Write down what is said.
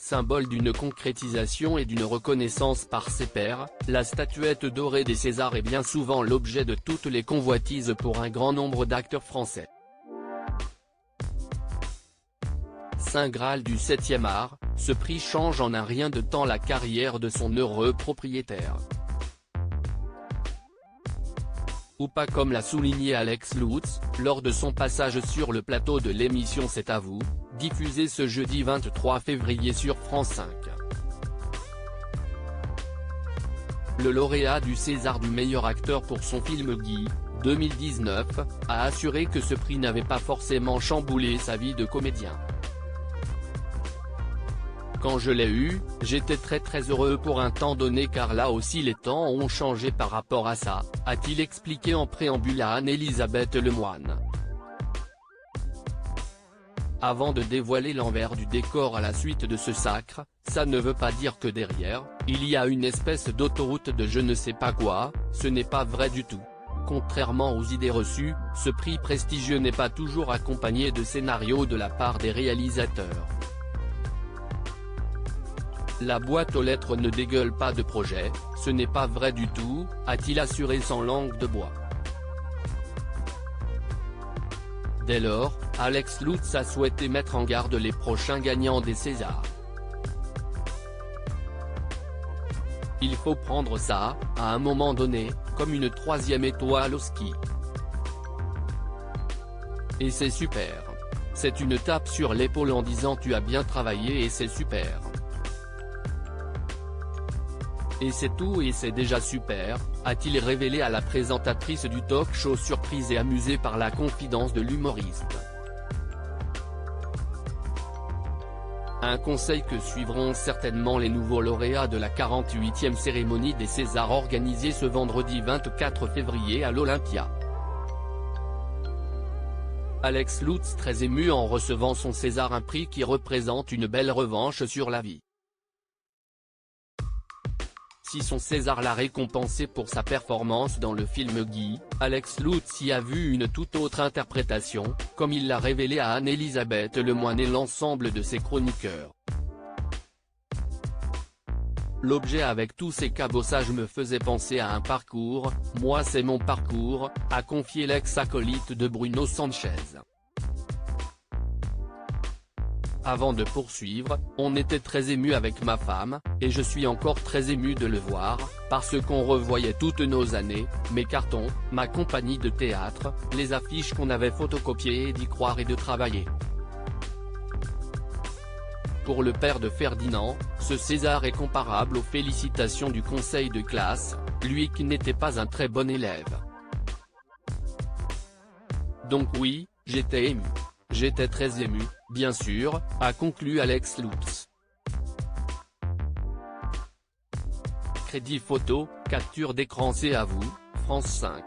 Symbole d'une concrétisation et d'une reconnaissance par ses pairs, la statuette dorée des Césars est bien souvent l'objet de toutes les convoitises pour un grand nombre d'acteurs français. Saint Graal du 7e art, ce prix change en un rien de temps la carrière de son heureux propriétaire. Ou pas, comme l'a souligné Alex Lutz, lors de son passage sur le plateau de l'émission C'est à vous, diffusée ce jeudi 23 février sur France 5. Le lauréat du César du meilleur acteur pour son film Guy, 2019, a assuré que ce prix n'avait pas forcément chamboulé sa vie de comédien. Quand je l'ai eu, j'étais très heureux pour un temps donné car là aussi les temps ont changé par rapport à ça, a-t-il expliqué en préambule à Anne-Elisabeth Lemoine. Avant de dévoiler l'envers du décor à la suite de ce sacre, ça ne veut pas dire que derrière, il y a une espèce d'autoroute de je ne sais pas quoi, ce n'est pas vrai du tout. Contrairement aux idées reçues, ce prix prestigieux n'est pas toujours accompagné de scénarios de la part des réalisateurs. La boîte aux lettres ne dégueule pas de projet, ce n'est pas vrai du tout, a-t-il assuré sans langue de bois. Dès lors, Alex Lutz a souhaité mettre en garde les prochains gagnants des Césars. Il faut prendre ça, à un moment donné, comme une troisième étoile au ski. Et c'est super. C'est une tape sur l'épaule en disant tu as bien travaillé et c'est super. Et c'est tout et c'est déjà super, a-t-il révélé à la présentatrice du talk-show surprise et amusée par la confidence de l'humoriste. Un conseil que suivront certainement les nouveaux lauréats de la 48e cérémonie des Césars organisée ce vendredi 24 février à l'Olympia. Alex Lutz très ému en recevant son César, un prix qui représente une belle revanche sur la vie. Si son César l'a récompensé pour sa performance dans le film Guy, Alex Lutz y a vu une toute autre interprétation, comme il l'a révélé à Anne-Elisabeth Lemoine et l'ensemble de ses chroniqueurs. L'objet avec tous ces cabossages me faisait penser à un parcours, moi c'est mon parcours, a confié l'ex-acolyte de Bruno Sanchez. Avant de poursuivre, on était très ému avec ma femme, et je suis encore très ému de le voir, parce qu'on revoyait toutes nos années, mes cartons, ma compagnie de théâtre, les affiches qu'on avait photocopiées et d'y croire et de travailler. Pour le père de Ferdinand, ce César est comparable aux félicitations du conseil de classe, lui qui n'était pas un très bon élève. Donc oui, j'étais ému. J'étais très ému, bien sûr, a conclu Alex Lutz. Crédit photo, capture d'écran. C'est à vous, France 5.